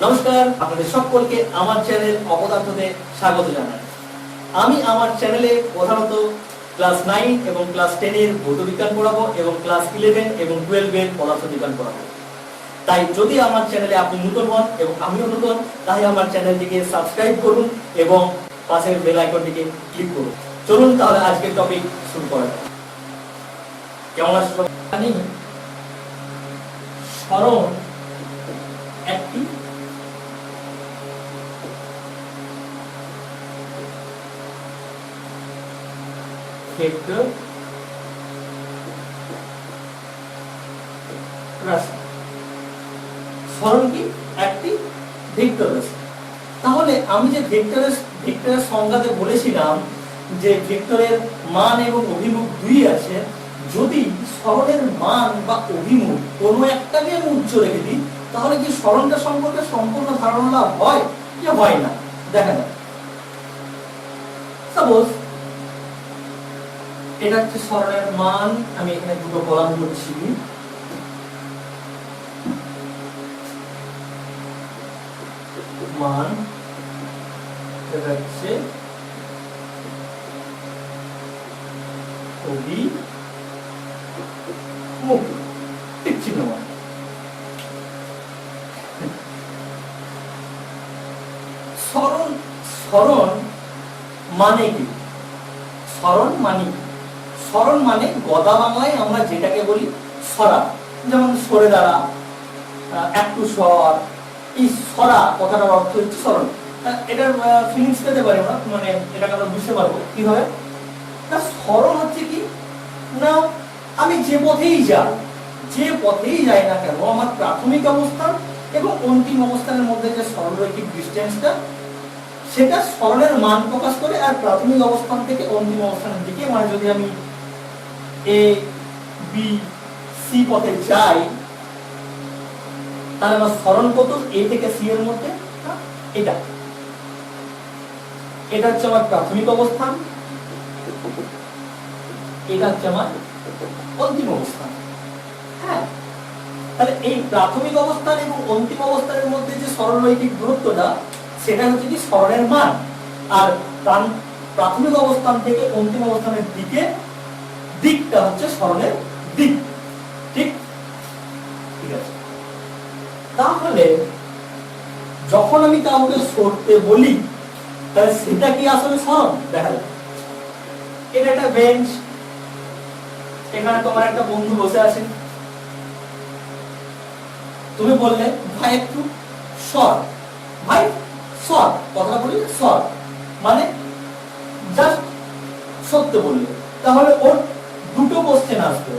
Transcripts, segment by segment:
নমস্কার, আপনাদের সকলকে আমার চ্যানেল অপদার্থতে স্বাগত জানাই। আমি আমার চ্যানেলে প্রধানত ক্লাস 9 এবং ক্লাস 10 এর ভৌত বিজ্ঞান পড়াবো এবং ক্লাস 11 এবং 12 এর পদার্থ বিজ্ঞান পড়াবো। তাই যদি আমার চ্যানেলে আপনি নতুন হন এবং আমিও নতুন, তাই আমার চ্যানেলটিকে সাবস্ক্রাইব করুন এবং পাশের বেল আইকনটিকে ক্লিক করুন। চলুন তাহলে আজকের টপিক শুরু করা যাক। কেমন আছো? সরণ একটি ভেক্টর রাশি। সরণ কি? একটি ভেক্টর রাশি। তাহলে আমি যে ভেক্টরের সংজ্ঞাতে বলেছিলাম যে ভেক্টরের মান এবং অভিমুখ দুই আছে, যদি সরণের মান বা অভিমুখ কোনো একটাকে আমি উচ্চ রেখে দিই, তাহলে কি সরণটা সম্পর্কে সম্পূর্ণ ধারণা লাভ হয় কি হয় না? দেখা যাক। সাপোজ এটা হচ্ছে সরণের মান, আমি এখানে দুটো কলাম করছি। মান এটা হচ্ছে অভিমুখ, ঠিক চিহ্ন মান। সরণ মানে কি? সরণ মানে কি? সরণ মানে গদা বাংলায় আমরা যেটাকে বলি সরা, যেমন সরে দাঁড়া, একটু সর। এই সরা কথাটার অর্থ হচ্ছে সরণ। এটার ফিলিংস পেতে পারি আমরা, মানে এটাকে আমরা বুঝতে পারবো কিভাবে। না, সরণ হচ্ছে কি না, আমি যে পথেই যাই না কেন, আমার প্রাথমিক অবস্থান এবং অন্তিম অবস্থানের মধ্যে যে সরলরৈখিক ডিসটেন্সটা, সেটা সরণের মান প্রকাশ করে। আর প্রাথমিক অবস্থান থেকে অন্তিম অবস্থানের দিকে, মানে যদি আমি এ বি সি পথে যাই, তাহলে আমার সরণ কত? এ থেকে সি এর মধ্যে এটা হচ্ছে আমার প্রাথমিক অবস্থান, এটা হচ্ছে আমার অন্তিম অবস্থান। হ্যাঁ, তাহলে এই প্রাথমিক অবস্থান এবং অন্তিম অবস্থানের মধ্যে যে সরলরৈখিক দূরত্বটা, সেটা হচ্ছে কি সরণের মান। আর প্রাথমিক অবস্থান থেকে অন্তিম অবস্থানের দিকটা হচ্ছে সরণের দিক। ঠিক আছে। তাহলে যখন আমি কাউকে সরতে বলি, তাহলে সেটা কি আসলে সরণ? দেখা যায় এটা একটা বেঞ্চ, এখানে তোমার একটা বন্ধু বসে আছে, তুমি বললে ভাই একটু সর, ভাই সর, কথা বলি সর মানে জাস্ট সরতে বললে। তাহলে ওর দুটো কোশ্চেন আসবে,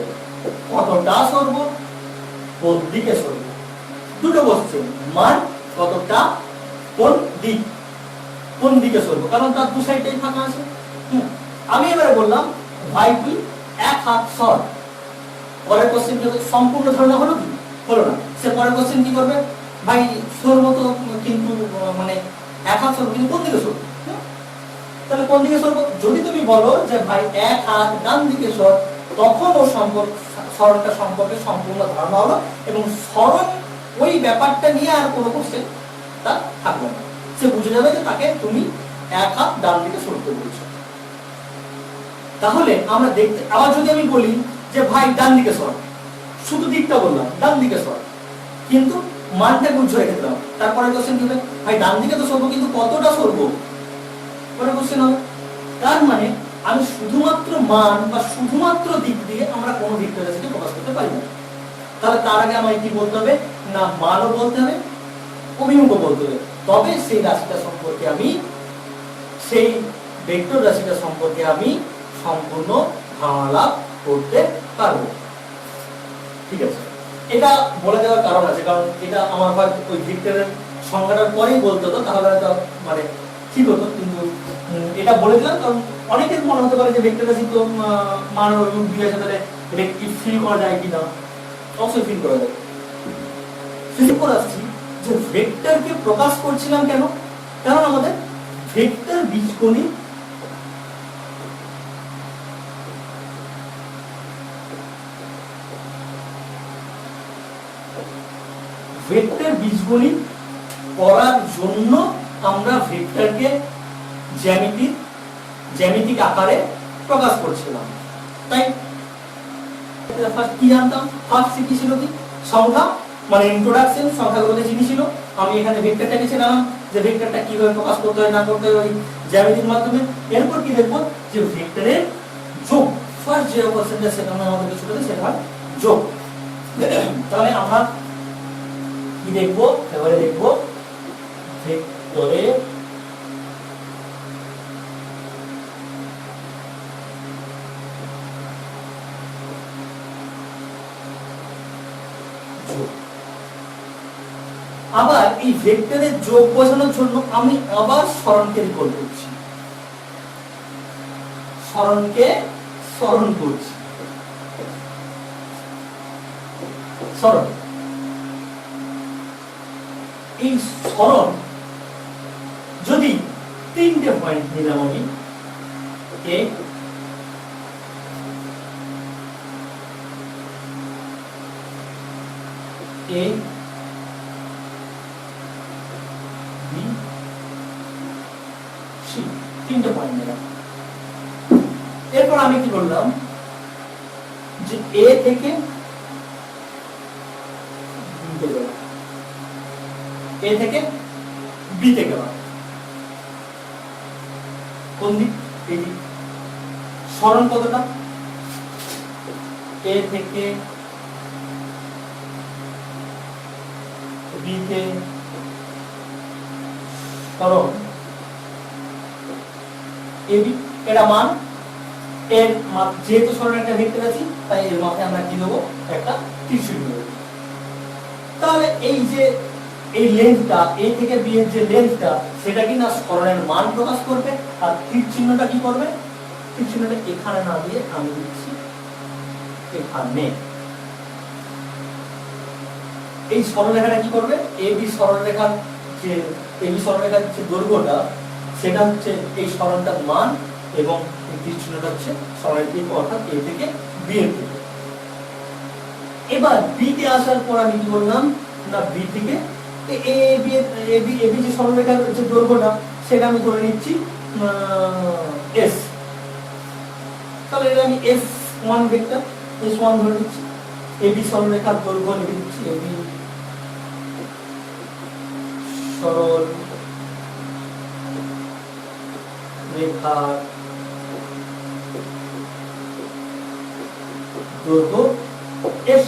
কতটা সরব, কোন দিকে সরব। দুটো কোশ্চেন, মান কতটা, কোন দিকে সরব, কারণ তার দু সাইডেই ফাঁকা আছে। আমি এবারে বললাম ভাই তুই এক হাত সর। পরের কোশ্চেন সম্পূর্ণ ধারণা হলো কি? হলো না। সে পরের কোশ্চেন কি করবে? ভাই সরব তো, কিন্তু মানে এক হাত সরব, কিন্তু কোন দিকে সরব? তাহলে কোন দিকে সরব? যদি তুমি বলো যে ভাই এক হাত ডান দিকে সর, তখন ওর সরণটা সম্পর্কে সম্পূর্ণ ধারণা হলো এবং সরণ ওই ব্যাপারটা নিয়ে আর কোনো কোশ্চেন তার থাকবে না। সে বুঝে যাবে যে তাকে তুমি এক হাত ডান দিকে সরতে বলছো। তাহলে আমরা দেখতে, আবার যদি আমি বলি যে ভাই ডান দিকে সর, শুধু দিকটা বললাম ডান দিকে সর, কিন্তু মানটা বুঝে রেখে দিলাম, তারপরে কোশ্চেন কি হবে? ভাই ডান দিকে তো সরবো, কিন্তু কতটা সরবো, পরে কোশ্চেন হবে। তার মানে আমি শুধুমাত্র মান বা শুধুমাত্র দিক দিয়ে আমরা কোনো ভেক্টর রাশিকে প্রকাশ করতে পারি না। তাহলে তার আগে আমায় কি বলতে হবে? না মানও বলতে হবে, অভিমুখও বলতে হবে, তবে সেই রাশিটা সম্পর্কে আমি, সেই ভেক্টর রাশিটা সম্পর্কে আমি সম্পূর্ণ ধারণা লাভ করতে পারবো। ঠিক আছে, এটা বলে দেওয়ার কারণ আছে, কারণ এটা আমার হয়তো ওই ভেক্টরের সংজ্ঞাটার পরেই বলতে হতো, তাহলে হয়তো মানে ঠিক হতো, কিন্তু এটা বলে দিলাম কারণ অনেকের মনে হতে পারে যে ভেক্টর রাশি তো মান ও অভিমুখ দুই আছে, তাহলে এটা কি ফিল করা যায় কিনা? অবশ্যই ফিল করা যায়। ফিল করে আসছি যে ভেক্টরকে প্রকাশ করছিলাম কেন? কারণ আমাদের ভেক্টর বীজগণিত ভেক্টর বীজগণিত করার জন্য আমরা ভেক্টরকে জ্যামিতিক আকারে প্রকাশ করছিলাম। তাই ফার্স্ট কি জানতাম, ফার্স্ট কি ছিল, কি সংখ্যা, মানে ইন্ট্রোডাকশন, সংখ্যাগুলোকে চিনি ছিল। আমি এখানে ভেক্টরটাকে ছিলাম যে ভেক্টরটা কিভাবে প্রকাশ করতে হয় না করতে হয় ওই জ্যামিতির মাধ্যমে। এরপর কি দেখবো, যে ভেক্টরের যোগ, ফার্স্ট যে কোশ্চেনটা সেটা আমাদের ছোটতে সেটা হয় যোগ। তাহলে আমরা কি দেখবো, এবারে দেখবো ভেক্টরের আবার এই ভেক্টরের যোগ বোঝানোর জন্য আমি আবার সরণকে রিকল করছি, সরণকে সরণ করছি। সরণ, এই সরণ যদি তিনটে পয়েন্ট নিলাম আমি, এ এ তিনটে পয়েন্ট নিলাম। এরপর আমি কি করলাম, যে এ থেকে এ থেকে বিতে গেলাম। কোন দিক, এই দিক। সরণ কতটা, এ থেকে বিতে সরণ এবি, এটা মান, এর যেহেতু সরণ একটা ভেক্টর আছে তাই এর মাথায় আমরা কি দেবো, একটা তীর চিহ্ন দেবো। তাহলে এই যে এই লেন্থটা, এ থেকে বি এর যে লেন্থটা, সেটা কি না সরণের মান প্রকাশ করবে। আর তীর চিহ্নটা কি করবে, তীর চিহ্নটা এখানে না দিয়ে আমি দিচ্ছি এখানে। এই সরলরেখাটা কি করবে, এবি সরলরেখার যে দৈর্ঘ্যটা, সেটা হচ্ছে এই সরণটার মান, এবং এই তীর চিহ্নটা হচ্ছে সরণের দিক, অর্থাৎ এ থেকে বি এর দিকে। এবার বি তে আসার পর আমি কি বললাম না, বি থেকে এবি যে সরলরেখার যে দৈর্ঘ্যটা, সেটা আমি ধরে নিচ্ছি এস। তাহলে এটা আমি S1 ভেক্টর, S1 ধরে নিচ্ছি। এবি সরলরেখার দৈর্ঘ্য লিখে দিচ্ছি, এবি সরল রেখার দৈর্ঘ্য S।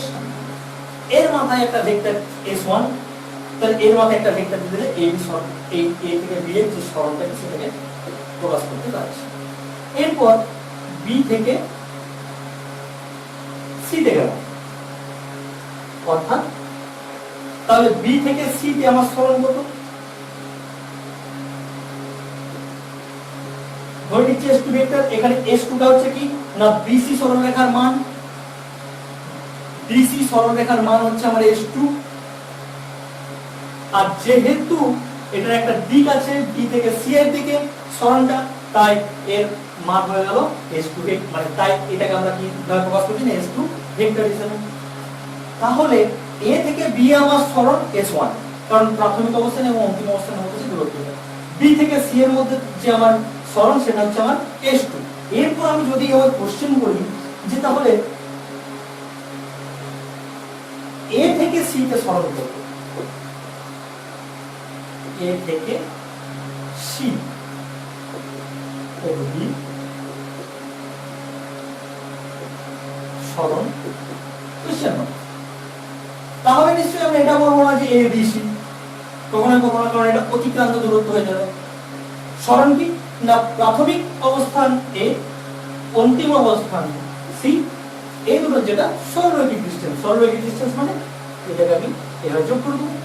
এর মাথায় একটা ভেক্টর S1, তাহলে এর মাথায় একটা ভেক্টর দিয়ে দিলে এবি সরল, এই এ থেকে বি এর যে সরলটাকে সেটাকে প্রকাশ করতে পারছি। এরপর বি থেকে সি তে গেলাম, অর্থাৎ তাহলে বি থেকে সি তে আমার সরণ কত, ধরে নিচ্ছি S2 ভেক্টর। এখানে S2 টা হচ্ছে কি না, BC সরলরেখার মান, BC সরলরেখার মান হচ্ছে আমার S2। আর যেহেতু এটার একটা দিক আছে বি থেকে সি এর দিকে সরণটা, তাই এর মান হয়ে গেল S2 ভেক্টর, মানে তাই এটাকে আমরা কি ভাবে প্রকাশ করছি না, S2 ভেক্টর হিসেবে। তাহলে এ থেকে বি আমার সরণ S1, কারণ প্রাথমিক অবস্থান এবং অন্তিম অবস্থানের মধ্যে যে দূরত্ব। বি থেকে সি এর মধ্যে যে আমার সরণ, সেটা হচ্ছে আমার S2। এরপর আমি যদি আবার কোশ্চেন করি যে তাহলে এ থেকে সি তে সরণ কত, এ থেকে সি অবধি সরণ কোশ্চেন। তাহলে নিশ্চয়ই আমরা এটা বলবো না যে এ বি সি, কখনো কখনো, কারণ এটা অতিক্রান্ত দূরত্ব হয়ে যাবে। সরণ কি না, প্রাথমিক অবস্থান এ, অন্তিম অবস্থান সি, এই দুটো যেটা সরলরৈখিক ডিসটেন্স। সরলরৈখিক ডিসটেন্স মানে এটাকে আমি এভাবে যোগ করে দেবো।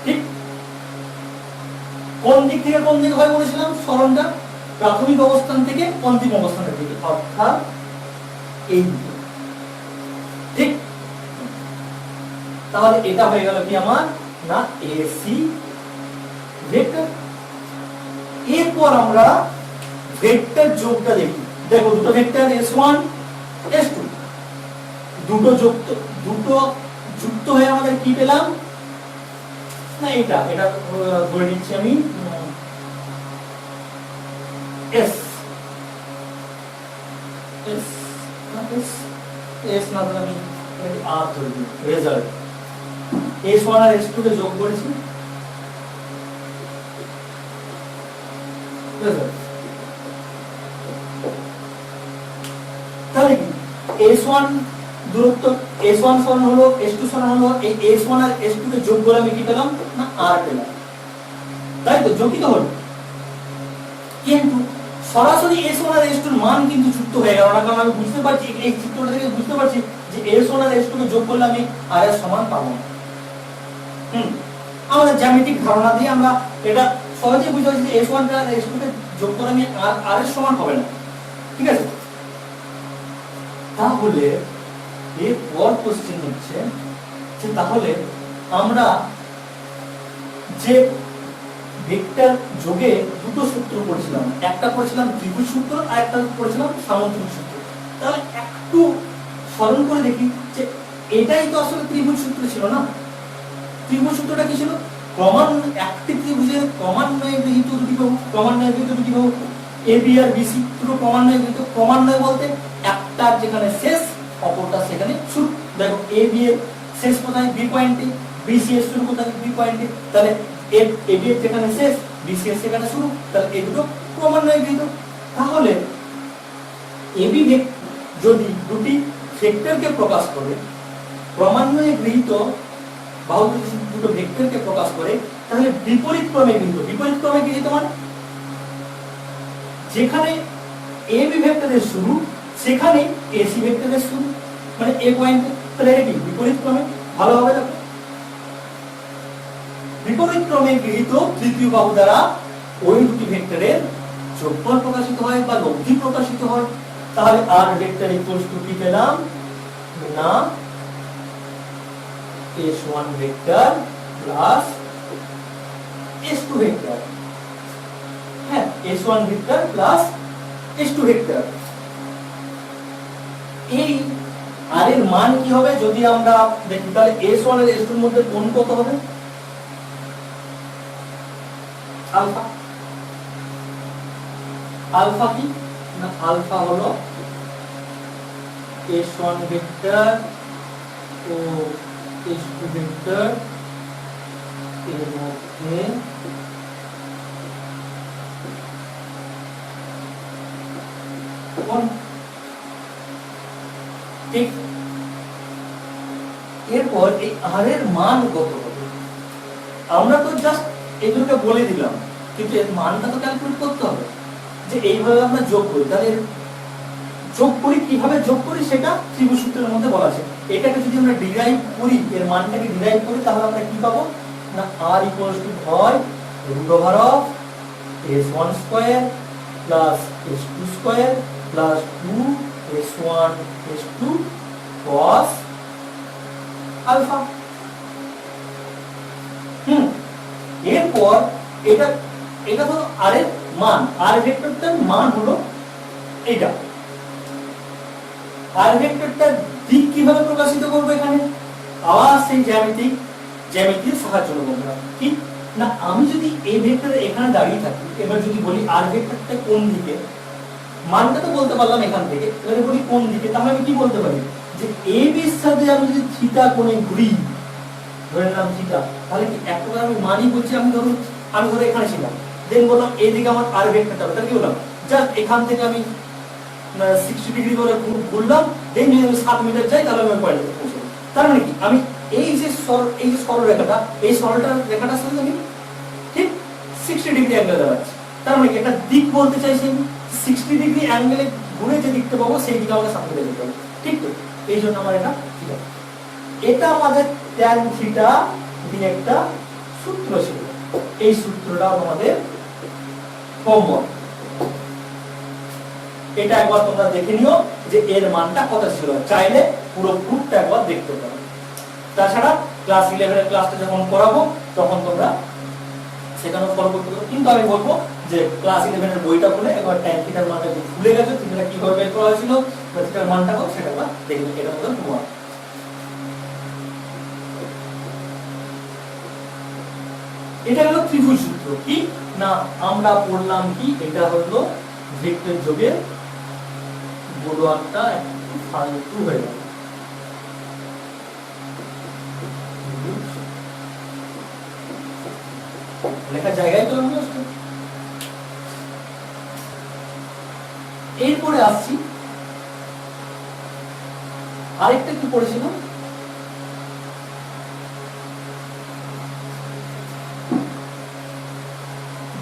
ঠিক কোন দিক থেকে কোন দিক হয় বলেছিলাম, সরণটা প্রাথমিক অবস্থান থেকে অন্তিম অবস্থানের দিকে, অর্থাৎ এই দিকে। ঠিক, তাহলে এটা হয়ে গেল কি আমার না এসি ভেক্টর। এরপর আমরা ভেক্টর যোগটা দেখি। দেখো দুটো ভেক্টর S1 S2, দুটো যুক্ত হয়ে আমাদের কি পেলাম, না এটা এটা ধরে নিচ্ছি আমি এস এস এস এস না ধরে আমি আর ধরে দিই রেজাল্ট S1 আর S2 কে যোগ করেছি তাহলে কি S1 দূরত্ব S1 সমান হলো S2 সমান হলো এই S1 আর S2 কে যোগ করে আমি কি পেলাম না R পেলাম তাই তো যোগই তো হলো কিন্তু সরাসরি S1 আর S2 এর মান কিন্তু যুক্ত হয়ে গেল না কারণ আমি বুঝতে পারছি এই চিত্রটা থেকে বুঝতে পারছি যে S1 আর S2 কে যোগ করলে আমি R এর সমান পাবো না আমাদের জ্যামিতিক ধারণা দিয়ে আমরা এটা সহজেই বুঝতে পারছি যে S1 আর S2 কে যোগ করে আমি R এর সমান হবে না ঠিক আছে তাহলে এর পর কোশ্চেন হচ্ছে যে তাহলে আমরা যে ভেক্টর যোগে দুটো সূত্র পড়ছিলাম একটা পড়ছিলাম ত্রিভুজ সূত্র আর একটা পড়ছিলাম সামন্তরিক সূত্র তাহলে একটু স্মরণ করে দেখি যে এটাই তো আসলে ত্রিভুজ সূত্র ছিল না ত্রিভুজ সূত্রটা কি ছিল একটি ত্রিভুজের ক্রমান্বয়ে গৃহীত দুটি বাহু ক্রমান্বয়ে গৃহীত দুটি বাহু AB আর BC দুটো ক্রমান্বয়ে বলতে একটার যেখানে শেষ অপরটা সেখানে শুরু দেখো AB এর শেষ কোথায় B পয়েন্টে BC এর শুরু কোথায় B পয়েন্টে তাহলে AB এর যেখানে শেষ BC এর সেখানে শুরু তাহলে এই দুটো ক্রমান্বয়ে গৃহীত তাহলে AB যদি দুটি ভেক্টরকে প্রকাশ করে ক্রমান্বয়ে গৃহীত বাহু দুটো ভেক্টরকে প্রকাশ করে তাহলে বিপরীত ক্রমে গৃহীত মানে যেখানে AB ভেক্টরের শুরু সেখানে AC ভেক্টরের শুরু মানে A পয়েন্টে তাহলে এটা কি বিপরীত ক্রমে ভালোভাবে দেখো বিপরীত ক্রমে গৃহীত তৃতীয় বাহু দ্বারা ওই দুটি ভেক্টরের যোগফল প্রকাশিত হয় বা লব্ধি প্রকাশিত হয় তাহলে R ভেক্টর ইকুয়ালস টু কি পেলাম না S1 vector plus S2 vector হ্যাঁ S1 vector plus S2 vector এই আর এর মান কি হবে যদি আমরা দেখি তাহলে S1 আর S2 এর মধ্যে কোণ কত হবে আলফা আলফা কি না আলফা হলো S1 ভেক্টর ও S2 ভেক্টর এর মধ্যে কোণ ঠিক এরপর এই আর এর মান কত হবে আমরা তো জাস্ট এগুলোকে বলে দিলাম কিন্তু এর মানটা তো ক্যালকুলেট করতে হবে যে এইভাবে আমরা যোগ করি তাহলে যোগ করি কিভাবে যোগ করি সেটা ত্রিভুজ সূত্রের মধ্যে বলা আছে এটাকে যদি আমরা ডিরাইভ করি এর মানটাকে ডিরাইভ করি তাহলে আমরা কি পাবো না r ইকুয়ালস টু হয় root over of s1 square plus s2 square plus 2s1 s2 cos alpha এরপর এটা এটা তো r এর মান r ভেক্টরটার মান হলো এটা r ভেক্টরটার দিক কিভাবে প্রকাশিত করব এখানে আবার সেই জ্যামিতির সাহায্য নেব আমরা কি না আমি যদি এই ভেক্টরে এখানে দাঁড়িয়ে থাকি এবার যদি বলি r ভেক্টরটা কোন দিকে মানটা তো বলতে পারলাম এখান থেকে এবারে বলি কোন দিকে তাহলে আমি কি বলতে পারি যে AB এর সাথে আমি যদি থিটা কোণে ঘুরি ধরে নিলাম থিটা তাহলে কি একবার আমি মানি বলছি আমি ধরে এখানে ছিলাম দেন বললাম এই দিকে আমার r ভেক্টরটা তাহলে কি বললাম জাস্ট এখান থেকে আমি 60 ডিগ্রি করে ঘুরলাম দেন যদি আমি 7 মিটার যাই তাহলে আমি পয়েন্টে পৌঁছাবো তার মানে কি আমি এই যে সরলরেখাটা এই রেখাটার সাথে আমি ঠিক 60 ডিগ্রি অ্যাঙ্গেল দাঁড়াচ্ছি তার মানে কি একটা দিক বলতে চাইছি 60 ডিগ্রি অ্যাঙ্গেলে ঘুরে যে দিকটা পাবো সেই দিকে আমাকে সামনে যেতে হবে ঠিক তো এই জন্য আমার এটা আমাদের tan থিটা দিয়ে একটা সূত্র ছিল এই সূত্রটা আমাদের কমন এটা একবার তোমরা দেখে নিও যে এর মানটা কত ছিল চাইলে পুরো প্রুফটা একবার দেখতে পারো তাছাড়া ক্লাস 11 এর ক্লাসটা যখন করাবো তখন তোমরা সেখানেও ফলো করতে পারো কিন্তু আমি বলবো যে ক্লাস 11 এর বইটা খুলে একবার tan থিটার মানটা যদি ভুলে গেছো তোমরা কিভাবে বের করা হয়েছিল থিটার মানটা কত সেটা একবার দেখবে এটা হলো তোমার এটা হলো ত্রিভুজ সূত্র। কি না আমরা পড়লাম কি এটা হলো ভেক্টর যোগের বড়টা একটু ফালতু হয়ে গেল। লেখার জায়গায় তো এরপরে আসছি আরেকটা কি পড়েছিলাম,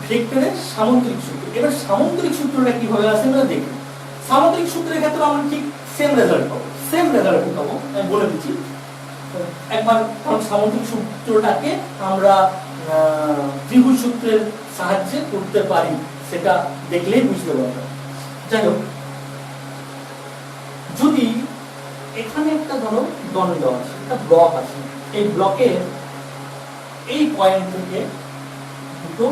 ভেক্টরের সামন্তরিক সূত্র। এবার সামন্তরিক সূত্রটা কিভাবে আসে আমরা দেখি। সামন্তরিক সূত্রের ক্ষেত্রে আমরা ঠিক সেম রেজাল্ট পাবো, সেম রেজাল্ট পাবো, আমি বলে দিচ্ছি একবার। কারণ সামন্তরিক সূত্রটাকে আমরা ত্রিভুজ সূত্রের সাহায্যে করতে পারি, সেটা দেখলেই বুঝতে পারবে। যাই হোক, যদি এখানে একটা ধরো দণ্ড আছে, একটা ব্লক আছে, এই ব্লকের এই পয়েন্ট থেকে দুটো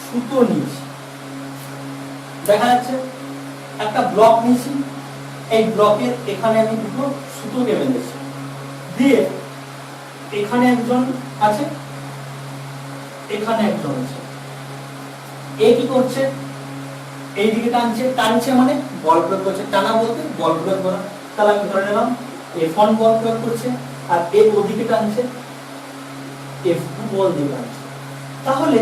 সুতো নিয়েছি, দেখা যাচ্ছে একটা ব্লক নিয়েছি, এই ব্লকের এখানে আমি দুটো সুতোকে বেঁধেছি, দিয়ে এখানে একজন আছে, এখানে একজন আছে, এ কি করছে এইদিকে টানছে, টানছে মানে বল প্রয়োগ করছে, টানা বলতে বল প্রয়োগ করা। তাহলে আমি ধরে নিলাম F1 বল প্রয়োগ করছে আর এ ওদিকে টানছে, F2 বল দিয়ে টানছে। তাহলে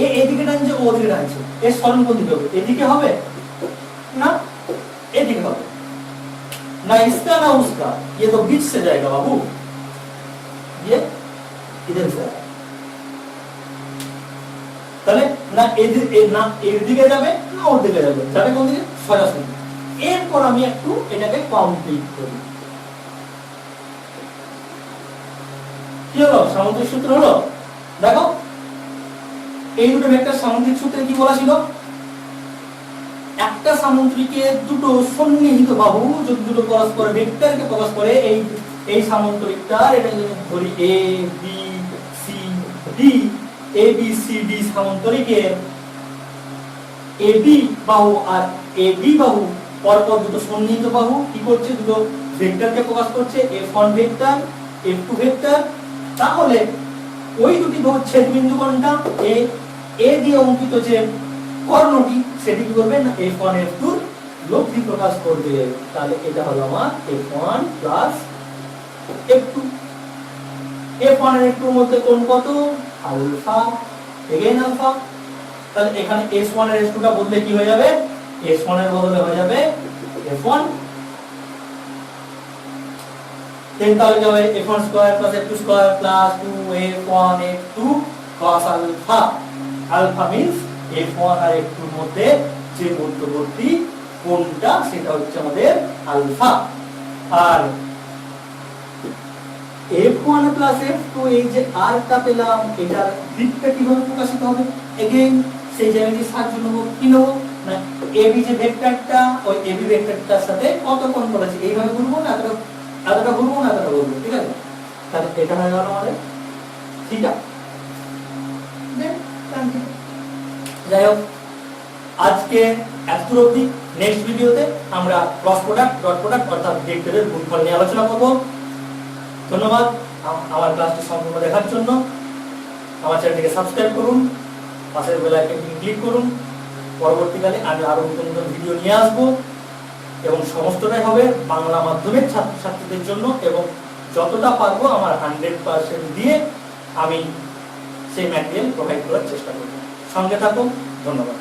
এ এদিকে টানছে, ও ওদিকে টানছে, এর সরণ কোন দিকে হবে? এদিকে হবে না এদিকে হবে না, इसका ना उसका, ये तो बीच से जाएगा बाबू, ये इधर से। তাহলে না এর দিকে যাবে না ওর দিকে যাবে, যাবে কোন দিকে? সরাসরি। এরপর আমি একটু এটাকে কমপ্লিট করি। কি হলো? সামন্তরিক সূত্র হলো। দেখো এই দুটো ভেক্টর সামন্তরিক সূত্রে কি বলা ছিল? একটা সামন্তরিকের দুটো সন্নিহিত বাহু যদি দুটো পরস্পর ভেক্টরকে প্রকাশ করে, এই সামন্তরিকটার এটা যদি ধরি A B C D, A B C D সামন্তরিকের A B বাহু আর এ বি বাহু পরপর দুটো সন্নিহিত বাহু কি করছে? দুটো ভেক্টরকে প্রকাশ করছে, F1 ভেক্টর F2 ভেক্টর। তাহলে ওই দুটি বাহুর ছেদবিন্দু কোনটা? এ দিয়ে অঙ্কিত যে কর্ণটি সেটি কি করবে না F1 F2 এর লব্ধি প্রকাশ করবে। তাহলে এটা হলো আমার F1 প্লাস F2। F1 আর F2 এর মধ্যে কোণ কত? Alpha, again alpha. তাহলে এখানে S1 আর S2 টা বদলে কি হয়ে যাবে? S1 এর বদলে হয়ে যাবে F1, দেন তাহলে যাবে F1 square plus F2 square plus 2F1 F2 cos alpha. Alpha means F1 আর F2 এর মধ্যে যে মধ্যবর্তী কোণটা সেটা হচ্ছে আমাদের আলফা। আর F1 প্লাস F2 এই যে আরটা পেলাম, এটার দিকটা কিভাবে প্রকাশিত হবে? এগেইন সেই জ্যামিতির সাহায্য নেব। কি নেব না AB যে ভেক্টরটা, ওই AB ভেক্টরটার সাথে কত কোণ করেছে এইভাবে ঘুরবো না, এতটা ঘুরবো না, এতটা ঘুরবো, ঠিক আছে? তাহলে এটা হয়ে গেল আমাদের থিটা। যাই হোক, আজকে এতদূর অবধি। নেক্সট ভিডিওতে আমরা ক্রস প্রোডাক্ট, ডট প্রোডাক্ট অর্থাৎ ভেক্টরের গুণফল নিয়ে আলোচনা করব। ধন্যবাদ আমার ক্লাসটি সম্পূর্ণ দেখার জন্য। আমার চ্যানেলটিকে সাবস্ক্রাইব করুন, পাশের বেল আইকনটি ক্লিক করুন। পরবর্তীকালে আমি আরো নতুন নতুন ভিডিও নিয়ে আসব এবং সমস্তটাই হবে বাংলা মাধ্যমের ছাত্রছাত্রীদের জন্য, এবং যতটা পারবো আমার 100% দিয়ে আমি সেই ম্যাটেরিয়াল প্রোভাইড করার চেষ্টা করব। সঙ্গে থাকুন। ধন্যবাদ।